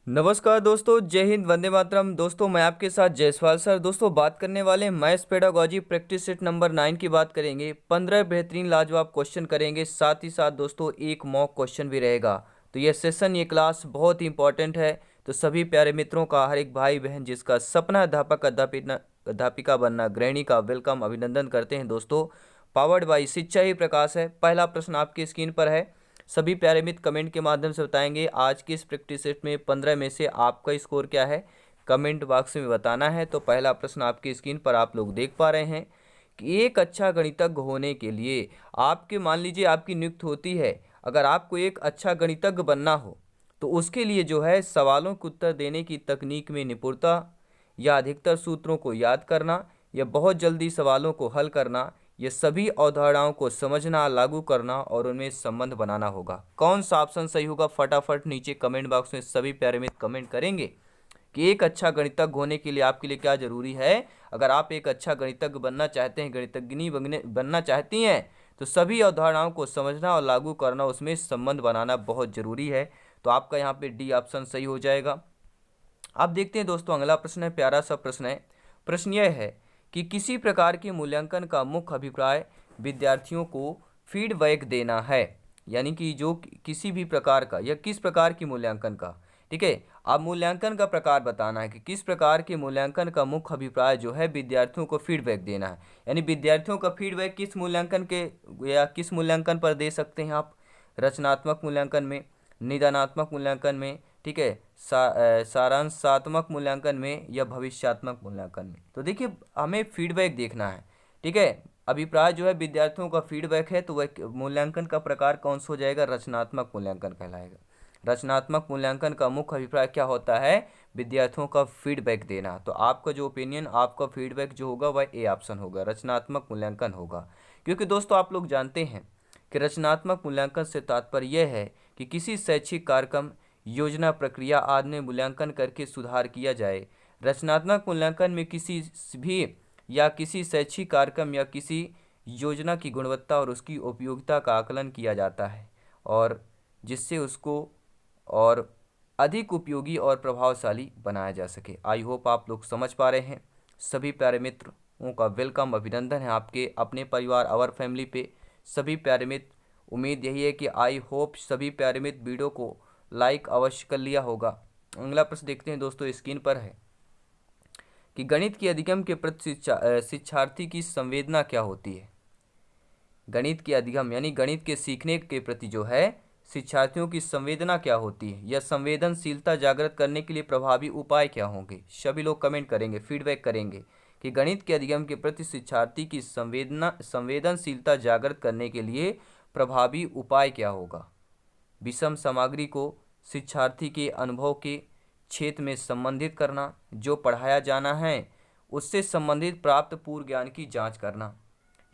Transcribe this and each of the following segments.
नमस्कार दोस्तों, जय हिंद, वंदे मातरम। दोस्तों मैं आपके साथ जयसवाल सर। दोस्तों बात करने वाले maths pedagogy practice set number 9 की बात करेंगे। 15 बेहतरीन लाजवाब क्वेश्चन करेंगे, साथ ही साथ दोस्तों एक मॉक क्वेश्चन भी रहेगा। तो ये सेशन, ये क्लास बहुत ही इंपॉर्टेंट है। तो सभी प्यारे मित्रों का, हर एक भाई बहन जिसका सपना अध्यापक अध्यापिका बनना, गृहिणी का वेलकम, अभिनंदन करते हैं दोस्तों। पावर्ड बाई शिक्षा ही प्रकाश है। पहला प्रश्न आपकी स्क्रीन पर है। सभी प्यारे मित्र कमेंट के माध्यम से बताएंगे आज की इस प्रैक्टिस सेट में 15 में से आपका स्कोर क्या है, कमेंट बॉक्स में बताना है। तो पहला प्रश्न आपकी स्क्रीन पर आप लोग देख पा रहे हैं कि एक अच्छा गणितज्ञ होने के लिए आपके, मान लीजिए आपकी नियुक्ति होती है, अगर आपको एक अच्छा गणितज्ञ बनना हो तो उसके लिए जो है सवालों के उत्तर देने की तकनीक में निपुणता, या अधिकतर सूत्रों को याद करना, या बहुत जल्दी सवालों को हल करना, ये सभी अवधारणाओं को समझना, लागू करना और उनमें संबंध बनाना होगा। कौन सा ऑप्शन सही होगा, फटाफट नीचे कमेंट बॉक्स में सभी प्यारे मित्र कमेंट करेंगे कि एक अच्छा गणितज्ञ होने के लिए आपके लिए क्या जरूरी है। अगर आप एक अच्छा गणितज्ञ बनना चाहते हैं, गणितज्ञनी बनना चाहती हैं, तो सभी अवधारणाओं को समझना और लागू करना, उसमें संबंध बनाना बहुत जरूरी है। तो आपका यहाँ पे डी ऑप्शन सही हो जाएगा। अब देखते हैं दोस्तों, अगला प्रश्न है, प्यारा सा प्रश्न है। प्रश्न यह है कि किसी प्रकार के मूल्यांकन का मुख्य अभिप्राय विद्यार्थियों को फीडबैक देना है। यानी कि जो किसी भी प्रकार का, या किस प्रकार की मूल्यांकन का, ठीक है। अब मूल्यांकन का प्रकार बताना है कि किस प्रकार के मूल्यांकन का मुख्य अभिप्राय जो है विद्यार्थियों को फीडबैक देना है। यानी विद्यार्थियों का फीडबैक किस मूल्यांकन के, या किस मूल्यांकन पर दे सकते हैं आप। रचनात्मक मूल्यांकन में, निदानात्मक मूल्यांकन में, ठीक है, सारांशात्मक मूल्यांकन में, या भविष्यात्मक मूल्यांकन में। तो देखिए हमें फीडबैक देखना है, ठीक है। अभिप्राय जो है विद्यार्थियों का फीडबैक है, तो वह मूल्यांकन का प्रकार कौन सा हो जाएगा, रचनात्मक मूल्यांकन कहलाएगा। रचनात्मक मूल्यांकन का मुख्य अभिप्राय क्या होता है, विद्यार्थियों का फीडबैक देना। तो आपका जो ओपिनियन, आपका फीडबैक जो होगा वह ए ऑप्शन होगा, रचनात्मक मूल्यांकन होगा। क्योंकि दोस्तों आप लोग जानते हैं कि रचनात्मक मूल्यांकन से तात्पर्य यह है कि किसी शैक्षिक कार्यक्रम, योजना, प्रक्रिया आदि में मूल्यांकन करके सुधार किया जाए। रचनात्मक मूल्यांकन में किसी भी, या किसी शैक्षिक कार्यक्रम या किसी योजना की गुणवत्ता और उसकी उपयोगिता का आकलन किया जाता है, और जिससे उसको और अधिक उपयोगी और प्रभावशाली बनाया जा सके। आई होप आप लोग समझ पा रहे हैं। सभी प्यारे मित्रों का वेलकम, अभिनंदन है आपके अपने परिवार आवर फैमिली पे। सभी प्यारे मित्र, उम्मीद यही है कि आई होप सभी प्यारे मित्र वीडियो को लाइक अवश्य कर लिया होगा। अगला प्रश्न देखते हैं दोस्तों, स्क्रीन पर है कि गणित के अधिगम के प्रति शिक्षार्थी की संवेदना क्या होती है। गणित के अधिगम यानी गणित के सीखने के प्रति जो है शिक्षार्थियों की संवेदना क्या होती है, या संवेदनशीलता जागृत करने के लिए प्रभावी उपाय क्या होंगे। सभी लोग कमेंट करेंगे, फीडबैक करेंगे कि गणित के अधिगम के प्रति शिक्षार्थी की संवेदनशीलता जागृत करने के लिए प्रभावी उपाय क्या होगा। विषम सामग्री को शिक्षार्थी के अनुभव के क्षेत्र में संबंधित करना, जो पढ़ाया जाना है उससे संबंधित प्राप्त पूर्व ज्ञान की जांच करना,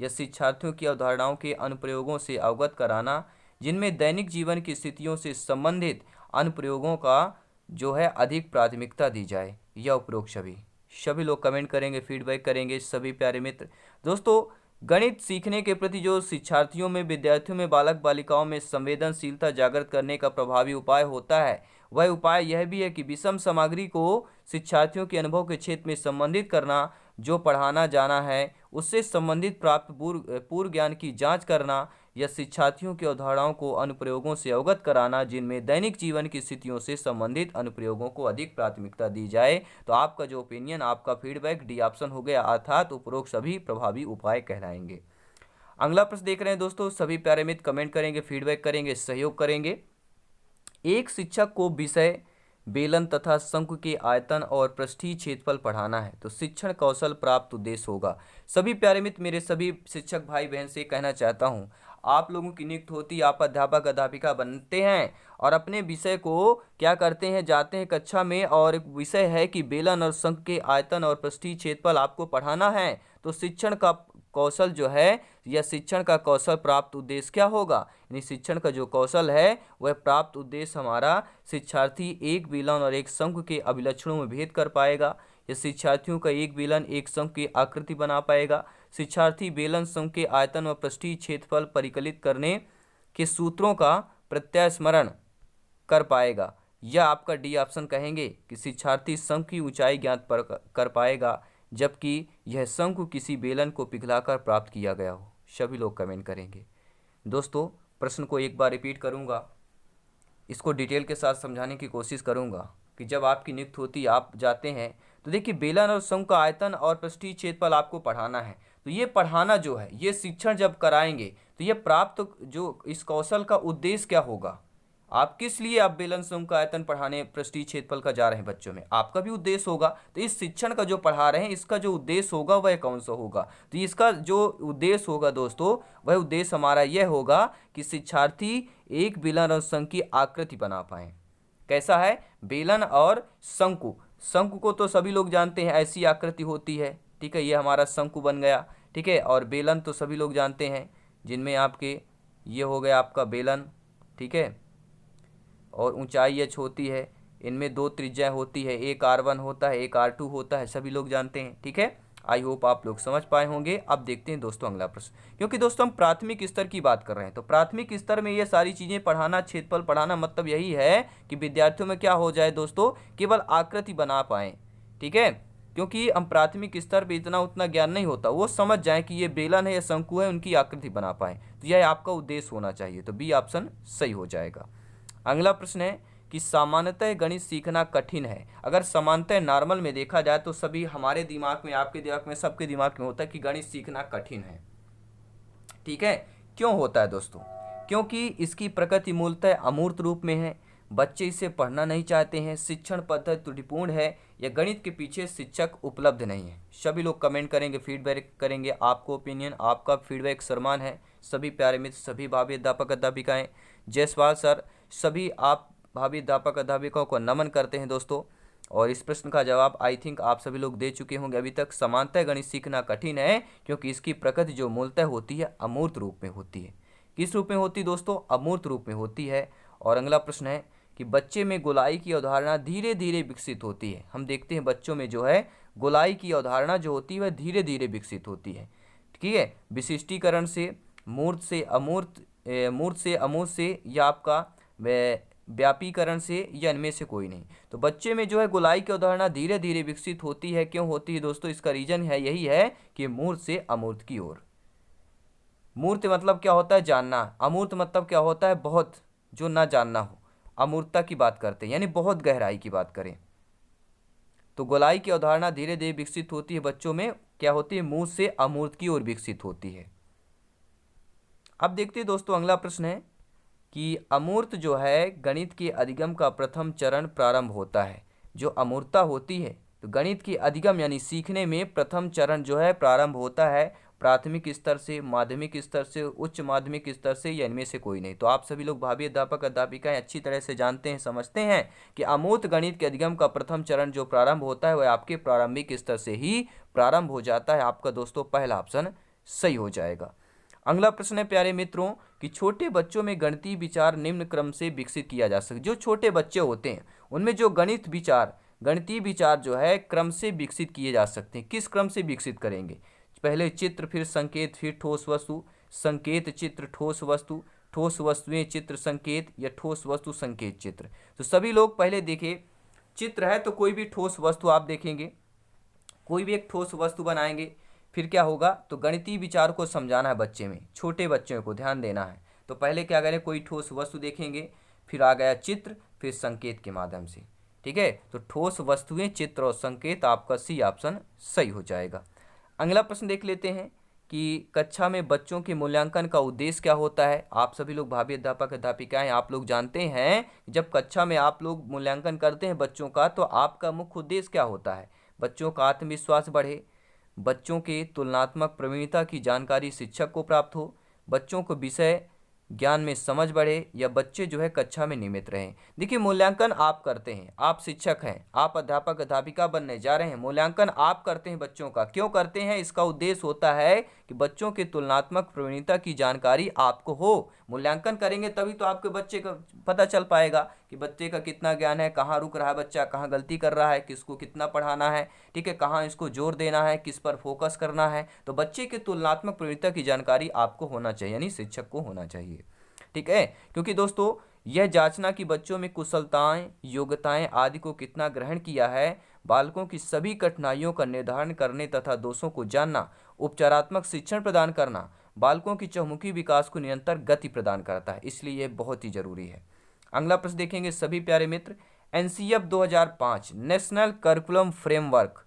या शिक्षार्थियों की अवधारणाओं के अनुप्रयोगों से अवगत कराना, जिनमें दैनिक जीवन की स्थितियों से संबंधित अनुप्रयोगों का जो है अधिक प्राथमिकता दी जाए, या उपरोक्त सभी। सभी लोग कमेंट करेंगे, फीडबैक करेंगे सभी प्यारे मित्र। दोस्तों गणित सीखने के प्रति जो शिक्षार्थियों में, विद्यार्थियों में, बालक बालिकाओं में संवेदनशीलता जागृत करने का प्रभावी उपाय होता है, वह उपाय यह भी है कि विषम सामग्री को शिक्षार्थियों के अनुभव के क्षेत्र में संबंधित करना, जो पढ़ाना जाना है उससे संबंधित प्राप्त पूर्व ज्ञान की जांच करना, या शिक्षार्थियों की अवधारणाओं को अनुप्रयोगों से अवगत कराना, जिनमें दैनिक जीवन की स्थितियों से संबंधित अनुप्रयोगों को अधिक प्राथमिकता दी जाए। तो आपका जो ओपिनियन, आपका फीडबैक डी ऑप्शन हो गया, अर्थात उपरोक्त सभी प्रभावी उपाय कहलाएंगे। अगला प्रश्न देख रहे हैं दोस्तों, सभी प्यारे मित्र कमेंट करेंगे, फीडबैक करेंगे, सहयोग करेंगे। एक शिक्षक को विषय बेलन तथा शंकु के आयतन और पृष्ठीय क्षेत्रफल पढ़ाना है, तो शिक्षण कौशल प्राप्त उद्देश्य होगा। सभी प्यारे मित्र, मेरे सभी शिक्षक भाई बहन से कहना चाहता हूं, आप लोगों की नियुक्ति होती, आप अध्यापक अध्यापिका बनते हैं और अपने विषय को क्या करते हैं, जाते हैं कक्षा में और एक विषय है कि बेलन और शंकु के आयतन और पृष्ठीय क्षेत्रफल आपको पढ़ाना है, तो शिक्षण का कौशल जो है, या शिक्षण का कौशल प्राप्त उद्देश्य क्या होगा, यानी शिक्षण का जो कौशल है वह प्राप्त उद्देश्य हमारा, शिक्षार्थी एक बेलन और एक शंकु के अभिलक्षणों में भेद कर पाएगा, या शिक्षार्थियों का एक बेलन एक शंकु की आकृति बना पाएगा, शिक्षार्थी बेलन शंकु के आयतन और पृष्ठीय क्षेत्रफल परिकलित करने के सूत्रों का प्रत्यास्मरण कर पाएगा, या आपका डी ऑप्शन कहेंगे कि शिक्षार्थी शंकु की ऊंचाई ज्ञात कर पाएगा जबकि यह शंकु किसी बेलन को पिघलाकर प्राप्त किया गया हो। सभी लोग कमेंट करेंगे। दोस्तों प्रश्न को एक बार रिपीट करूंगा, इसको डिटेल के साथ समझाने की कोशिश करूंगा कि जब आपकी नियुक्ति होती है, आप जाते हैं तो देखिए बेलन और शंकु का आयतन और पृष्ठीय क्षेत्रफल आपको पढ़ाना है। तो ये पढ़ाना जो है, ये शिक्षण जब कराएंगे तो ये प्राप्त जो इस कौशल का उद्देश्य क्या होगा, आप किस लिए आप बेलन शंकु का आयतन पढ़ाने पृष्ठीय क्षेत्रफल का जा रहे हैं बच्चों में, आपका भी उद्देश्य होगा। तो इस शिक्षण का जो पढ़ा रहे हैं इसका जो उद्देश्य होगा वह कौन सा होगा, तो इसका जो उद्देश्य होगा दोस्तों, वह उद्देश्य हमारा यह होगा कि शिक्षार्थी एक बेलन और शंकु की आकृति बना पाए। कैसा है, बेलन और शंकु, शंकु को तो सभी लोग जानते हैं ऐसी आकृति होती है, ठीक है, ये हमारा शंकु बन गया, ठीक है। और बेलन तो सभी लोग जानते हैं, जिनमें आपके ये हो गया आपका बेलन, ठीक है, और ऊंचाई h होती है, इनमें दो त्रिज्याएं होती है, एक r1 होता है, एक r2 होता है, सभी लोग जानते हैं, ठीक है। आई होप आप लोग समझ पाए होंगे। अब देखते हैं दोस्तों अगला प्रश्न, क्योंकि दोस्तों हम प्राथमिक स्तर की बात कर रहे हैं, तो प्राथमिक स्तर में ये सारी चीज़ें पढ़ाना, क्षेत्रफल पढ़ाना, मतलब यही है कि विद्यार्थियों में क्या हो जाए दोस्तों, केवल आकृति बना पाएँ, ठीक है। क्योंकि हम प्राथमिक स्तर पे इतना उतना ज्ञान नहीं होता, वो समझ जाएं कि ये बेलन है या शंकु है, उनकी आकृति बना पाएँ, तो यह आपका उद्देश्य होना चाहिए। तो बी ऑप्शन सही हो जाएगा। अगला प्रश्न है कि सामान्यतः गणित सीखना कठिन है। अगर सामान्यतः नॉर्मल में देखा जाए तो सभी हमारे दिमाग में, आपके दिमाग में, सबके दिमाग में होता है कि गणित सीखना कठिन है, ठीक है। क्यों होता है दोस्तों, क्योंकि इसकी प्रकृति मूलतः अमूर्त रूप में है, बच्चे इसे पढ़ना नहीं चाहते हैं, शिक्षण पद्धति त्रुटिपूर्ण है, या गणित के पीछे शिक्षक उपलब्ध नहीं है। सभी लोग कमेंट करेंगे, फीडबैक करेंगे, आपको ओपिनियन, आपका फीडबैक सम्मान है। सभी प्यारे मित्र, सभी भावी अध्यापक अध्यापिकाएं, जायसवाल सर, सभी आप भावी अध्यापक अध्यापिकाओं को नमन करते हैं दोस्तों। और इस प्रश्न का जवाब आई थिंक आप सभी लोग दे चुके होंगे अभी तक। समानतः गणित सीखना कठिन है क्योंकि इसकी प्रकृति जो मूलतः होती है अमूर्त रूप में होती है। किस रूप में होती है दोस्तों, अमूर्त रूप में होती है। और अगला प्रश्न है कि बच्चे में गोलाई की अवधारणा धीरे धीरे विकसित होती है। हम देखते हैं बच्चों में जो है गोलाई की अवधारणा जो होती है वह धीरे धीरे विकसित होती है, ठीक है। विशिष्टीकरण से, मूर्त से अमूर्त, मूर्त से अमूर्त से, या आपका व्यापीकरण से, या इनमें से कोई नहीं। तो बच्चे में जो है गोलाई की अवधारणा धीरे धीरे विकसित होती है। क्यों होती है दोस्तों, इसका रीजन है यही है कि मूर्त से अमूर्त की ओर। मूर्त मतलब क्या होता है, जानना। अमूर्त मतलब क्या होता है, बहुत, जो ना जानना हो। अमूर्तता की बात करते हैं यानी बहुत गहराई की बात करें। तो गोलाई की अवधारणा धीरे धीरे विकसित होती है बच्चों में, क्या होती है, मूर्त से अमूर्त की ओर विकसित होती है। अब देखते हैं दोस्तों अगला प्रश्न है कि अमूर्त जो है गणित के अधिगम का प्रथम चरण प्रारंभ होता है। जो अमूर्तता होती है तो गणित के अधिगम यानी सीखने में प्रथम चरण जो है प्रारंभ होता है प्राथमिक स्तर से, माध्यमिक स्तर से, उच्च माध्यमिक स्तर से, या इनमें से कोई नहीं। तो आप सभी लोग भावी अध्यापक अध्यापिकाएं अच्छी तरह से जानते हैं, समझते हैं कि अमूर्त गणित के अधिगम का प्रथम चरण जो प्रारंभ होता है वह आपके प्रारंभिक स्तर से ही प्रारंभ हो जाता है। आपका दोस्तों पहला ऑप्शन सही हो जाएगा। अगला प्रश्न है प्यारे मित्रों कि छोटे बच्चों में गणितीय विचार निम्न क्रम से विकसित किया जा सकता है। जो छोटे बच्चे होते हैं उनमें जो गणितीय विचार जो है क्रम से विकसित किए जा सकते हैं। किस क्रम से विकसित करेंगे, पहले चित्र, फिर संकेत, फिर ठोस वस्तु, संकेत चित्र ठोस वस्तु, ठोस वस्तुएं चित्र संकेत, या ठोस वस्तु संकेत चित्र। तो सभी लोग पहले देखें, चित्र है तो कोई भी ठोस वस्तु आप देखेंगे, कोई भी एक ठोस वस्तु बनाएंगे। फिर क्या होगा, तो गणितीय विचार को समझाना है बच्चे में, छोटे बच्चों को ध्यान देना है। तो पहले क्या करें, कोई ठोस वस्तु देखेंगे, फिर आ गया चित्र, फिर संकेत के माध्यम से, ठीक है। तो ठोस वस्तुएं, चित्र और संकेत, आपका सी ऑप्शन सही हो जाएगा। अगला प्रश्न देख लेते हैं कि कक्षा में बच्चों के मूल्यांकन का उद्देश्य क्या होता है। आप सभी लोग भावी अध्यापक अध्यापिकाएं, आप लोग जानते हैं जब कक्षा में आप लोग मूल्यांकन करते हैं बच्चों का तो आपका मुख्य उद्देश्य क्या होता है, बच्चों का आत्मविश्वास बढ़े, बच्चों के तुलनात्मक प्रवीणता की जानकारी शिक्षक को प्राप्त हो, बच्चों को विषय ज्ञान में समझ बढ़े, या बच्चे जो है कक्षा में नियमित रहें। देखिए मूल्यांकन आप करते हैं, आप शिक्षक हैं, आप अध्यापक अध्यापिका बनने जा रहे हैं, मूल्यांकन आप करते हैं बच्चों का। क्यों करते हैं, इसका उद्देश्य होता है कि बच्चों के तुलनात्मक प्रवीणता की जानकारी आपको हो। मूल्यांकन करेंगे तभी तो आपके बच्चे का पता चल पाएगा कि बच्चे का कितना ज्ञान है, कहाँ रुक रहा है बच्चा, कहाँ गलती कर रहा है, किसको कितना पढ़ाना है, ठीक है, कहाँ इसको जोर देना है, किस पर फोकस करना है। तो बच्चे के तुलनात्मक प्रवीणता की जानकारी आपको होना चाहिए, यानी शिक्षक को होना चाहिए, ठीक है। क्योंकि दोस्तों यह जांचना कि बच्चों में कुशलताएं, योग्यताएं आदि को कितना ग्रहण किया है, बालकों की सभी कठिनाइयों का निर्धारण करने तथा दोषों को जानना, उपचारात्मक शिक्षण प्रदान करना बालकों की चहुमुखी विकास को निरंतर गति प्रदान करता है, इसलिए यह बहुत ही जरूरी है। अगला प्रश्न देखेंगे सभी प्यारे मित्र। एनसीएफ 2005 नेशनल करिकुलम फ्रेमवर्क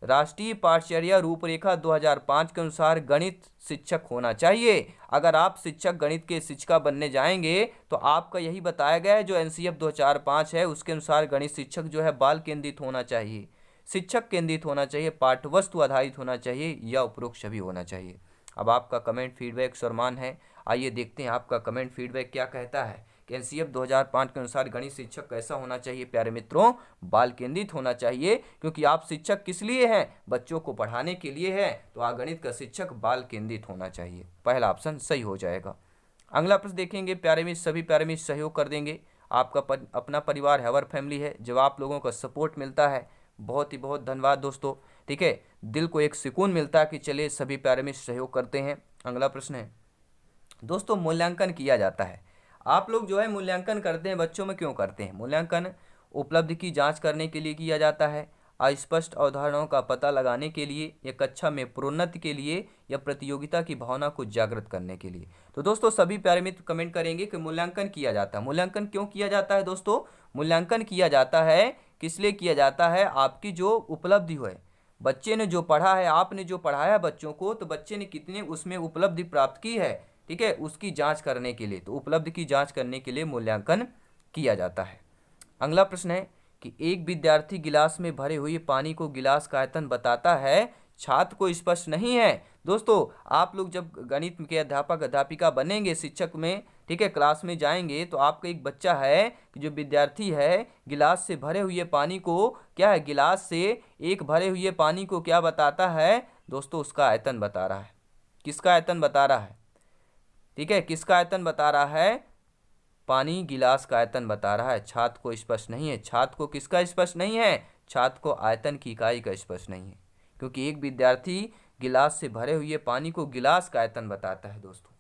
राष्ट्रीय पाठचर्या रूपरेखा 2005 के अनुसार गणित शिक्षक होना चाहिए। अगर आप शिक्षक गणित के शिक्षिका बनने जाएंगे तो आपका यही बताया गया है, जो एनसीएफ 2005 है उसके अनुसार गणित शिक्षक जो है बाल केंद्रित होना चाहिए, शिक्षक केंद्रित होना चाहिए, पाठ्यवस्तु आधारित होना चाहिए या उपरोक्त सभी होना चाहिए। अब आपका कमेंट फीडबैक सरमान है, आइए देखते हैं आपका कमेंट फीडबैक क्या कहता है कि एनसीएफ 2005 के अनुसार गणित शिक्षक कैसा होना चाहिए। प्यारे मित्रों, बाल केंद्रित होना चाहिए, क्योंकि आप शिक्षक किस लिए हैं, बच्चों को पढ़ाने के लिए है, तो गणित का शिक्षक बाल केंद्रित होना चाहिए। पहला ऑप्शन सही हो जाएगा। अगला प्रश्न देखेंगे प्यारे मित्र, सभी प्यारे मित्र सहयोग कर देंगे। आपका अपना परिवार है, अवर फैमिली है, जब आप लोगों का सपोर्ट मिलता है, बहुत ही बहुत धन्यवाद दोस्तों। ठीक है, दिल को एक सुकून मिलता है कि चलिए सभी प्यारे मित्र सहयोग करते हैं। अगला प्रश्न है दोस्तों, मूल्यांकन किया जाता है। आप लोग जो है मूल्यांकन करते हैं, बच्चों में क्यों करते हैं? मूल्यांकन उपलब्धि की जांच करने के लिए किया जाता है, अस्पष्ट अवधारणाओं का पता लगाने के लिए, या कक्षा में प्रोन्नति के लिए, या प्रतियोगिता की भावना को जागृत करने के लिए। तो दोस्तों सभी प्यारे मित्र कमेंट करेंगे कि मूल्यांकन किया जाता है। मूल्यांकन क्यों किया जाता है दोस्तों? मूल्यांकन किया जाता है किस लिए किया जाता है? आपकी जो उपलब्धि हो, बच्चे ने जो पढ़ा है, आपने जो पढ़ाया बच्चों को, तो बच्चे ने कितने उसमें उपलब्धि प्राप्त की है, ठीक है, उसकी जांच करने के लिए, तो उपलब्धि की जांच करने के लिए मूल्यांकन किया जाता है। अगला प्रश्न है कि एक विद्यार्थी गिलास में भरे हुए पानी को गिलास का आयतन बताता है, छात्र को स्पष्ट नहीं है। दोस्तों आप लोग जब गणित के अध्यापक अध्यापिका बनेंगे, शिक्षक में, ठीक है, क्लास में जाएंगे, तो आपका एक बच्चा है कि जो विद्यार्थी है, गिलास से भरे हुए पानी को क्या है, गिलास से एक भरे हुए पानी को क्या बताता है दोस्तों? उसका आयतन बता रहा है। किसका आयतन बता रहा है? ठीक है, किसका आयतन बता रहा है? पानी गिलास का आयतन बता रहा है। छात्र को स्पष्ट नहीं है। छात्र को किसका स्पष्ट नहीं है? छात्र को आयतन की इकाई का स्पष्ट नहीं है, क्योंकि एक विद्यार्थी गिलास से भरे हुए पानी को गिलास का आयतन बताता है दोस्तों।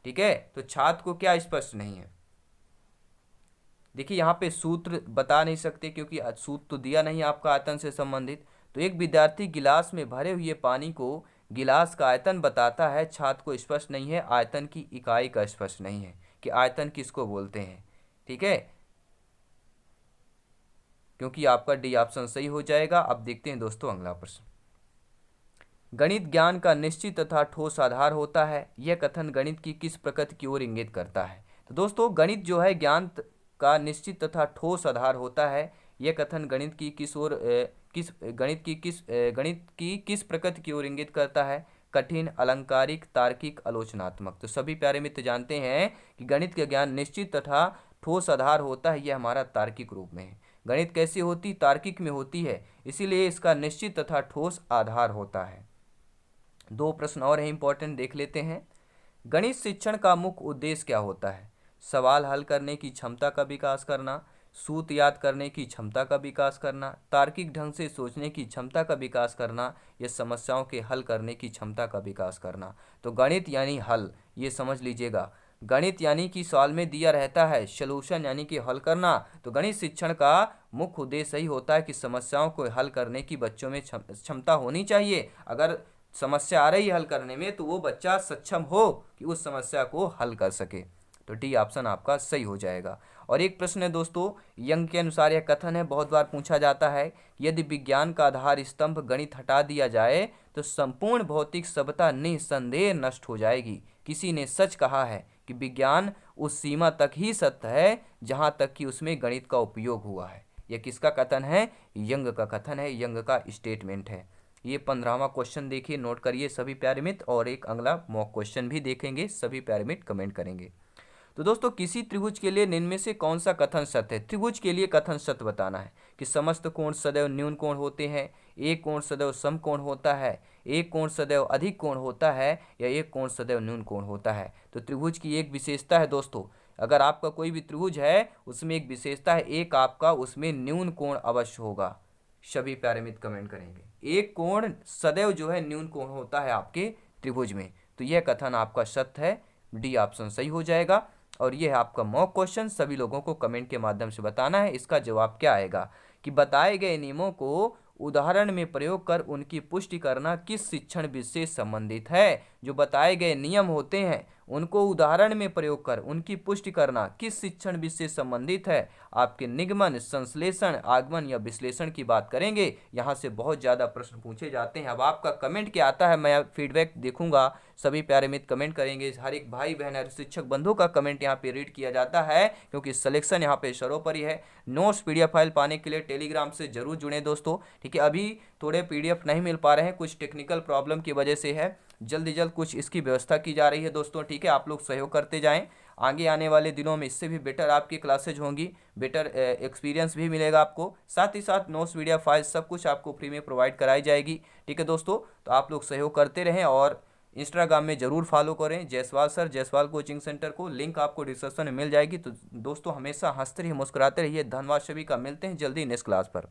ठीक है, तो छात्र को क्या स्पष्ट नहीं है? देखिए यहाँ पे सूत्र बता नहीं सकते, क्योंकि सूत्र तो दिया नहीं आपका आयतन से संबंधित। तो एक विद्यार्थी गिलास में भरे हुए पानी को गिलास का आयतन बताता है, छात्र को स्पष्ट नहीं है, आयतन की इकाई का स्पष्ट नहीं है कि आयतन किसको बोलते हैं। ठीक है, क्योंकि आपका डी ऑप्शन सही हो जाएगा। अब देखते हैं दोस्तों अगला प्रश्न। गणित ज्ञान का निश्चित तथा ठोस आधार होता है, यह कथन गणित की किस प्रकृति की ओर इंगित करता है? तो दोस्तों गणित जो है ज्ञान का निश्चित तथा ठोस आधार होता है, यह कथन गणित की किस प्रकृति की ओर इंगित करता है? कठिन, अलंकारिक, तार्किक, आलोचनात्मक। तो सभी प्यारे मित्र जानते हैं कि गणित का ज्ञान निश्चित तथा ठोस आधार होता है, यह हमारा तार्किक रूप में है। गणित कैसी होती? तार्किक में होती है, इसीलिए इसका निश्चित तथा ठोस आधार होता है। दो प्रश्न और हैं इंपॉर्टेंट, देख लेते हैं। गणित शिक्षण का मुख्य उद्देश्य क्या होता है? सवाल हल करने की क्षमता का विकास करना, सूत्र याद करने की क्षमता का विकास करना, तार्किक ढंग से सोचने की क्षमता का विकास करना, या समस्याओं के हल करने की क्षमता का विकास करना। तो गणित यानी हल, ये समझ लीजिएगा। गणित यानी कि सवाल में दिया रहता है सॉल्यूशन यानी कि हल करना। तो गणित शिक्षण का मुख्य उद्देश्य यही होता है कि समस्याओं को हल करने की बच्चों में क्षमता होनी चाहिए। अगर समस्या आ रही है हल करने में, तो वो बच्चा सक्षम हो कि उस समस्या को हल कर सके। तो डी ऑप्शन आपका सही हो जाएगा। और एक प्रश्न है दोस्तों, यंग के अनुसार यह कथन है, बहुत बार पूछा जाता है कि यदि विज्ञान का आधार स्तंभ गणित हटा दिया जाए तो संपूर्ण भौतिक सभ्यता निस्संदेह नष्ट हो जाएगी। किसी ने सच कहा है कि विज्ञान उस सीमा तक ही सत्य है जहाँ तक कि उसमें गणित का उपयोग हुआ है। यह किसका कथन है? यंग का कथन है, यंग का स्टेटमेंट है। ये 15वां क्वेश्चन देखिए, नोट करिए सभी प्यारे मित्र, और एक अगला मॉक क्वेश्चन भी देखेंगे, सभी प्यारे मित्र कमेंट करेंगे। तो दोस्तों किसी त्रिभुज के लिए निम्न में से कौन सा कथन सत्य है? त्रिभुज के लिए कथन सत्य बताना है कि समस्त कोण सदैव न्यून कोण होते हैं, एक कोण सदैव सम कोण होता है, एक कोण सदैव अधिक कोण होता है, या एक कोण सदैव न्यून कोण होता है। तो त्रिभुज की एक विशेषता है दोस्तों, अगर आपका कोई भी त्रिभुज है उसमें एक विशेषता है, एक आपका उसमें न्यून कोण अवश्य होगा। सभी प्यारे मित्र कमेंट करेंगे, एक कोण सदैव जो है न्यून कोण होता है आपके त्रिभुज में। तो यह कथन आपका सत्य है, डी ऑप्शन सही हो जाएगा। और ये है आपका मॉक क्वेश्चन, सभी लोगों को कमेंट के माध्यम से बताना है इसका जवाब क्या आएगा। कि बताए गए नियमों को उदाहरण में प्रयोग कर उनकी पुष्टि करना किस शिक्षण विधि से संबंधित है। जो बताए गए नियम होते हैं उनको उदाहरण में प्रयोग कर उनकी पुष्टि करना किस शिक्षण विधि से संबंधित है। आपके निगमन, संश्लेषण, आगमन या विश्लेषण की बात करेंगे। यहाँ से बहुत ज़्यादा प्रश्न पूछे जाते हैं। अब आपका कमेंट क्या आता है, मैं फीडबैक देखूंगा। सभी प्यारे मित्र कमेंट करेंगे। हर एक भाई बहन, हर शिक्षक बंधु का कमेंट यहाँ पे रीड किया जाता है, क्योंकि सिलेक्शन यहाँ पे सर्वोपरि है। नोट्स PDF फाइल पाने के लिए टेलीग्राम से जरूर जुड़ें दोस्तों, ठीक है। अभी थोड़े PDF नहीं मिल पा रहे हैं, कुछ टेक्निकल प्रॉब्लम की वजह से है। जल्दी जल्द कुछ इसकी व्यवस्था की जा रही है दोस्तों, ठीक है। आप लोग सहयोग करते जाएं। आगे आने वाले दिनों में इससे भी बेटर आपकी क्लासेज होंगी, बेटर एक्सपीरियंस भी मिलेगा आपको। साथ ही साथ नोट्स, PDF फाइल सब कुछ आपको फ्री में प्रोवाइड कराई जाएगी, ठीक है दोस्तों। तो आप लोग सहयोग करते रहें और इंस्टाग्राम में जरूर फॉलो करें Jaiswal sir, Jaiswal coaching centre को। लिंक आपको डिस्क्रिप्शन में मिल जाएगी। तो दोस्तों हमेशा हंसते रहिए, मुस्कुराते रहिए। धन्यवाद सभी का, मिलते हैं जल्दी नेक्स्ट क्लास पर।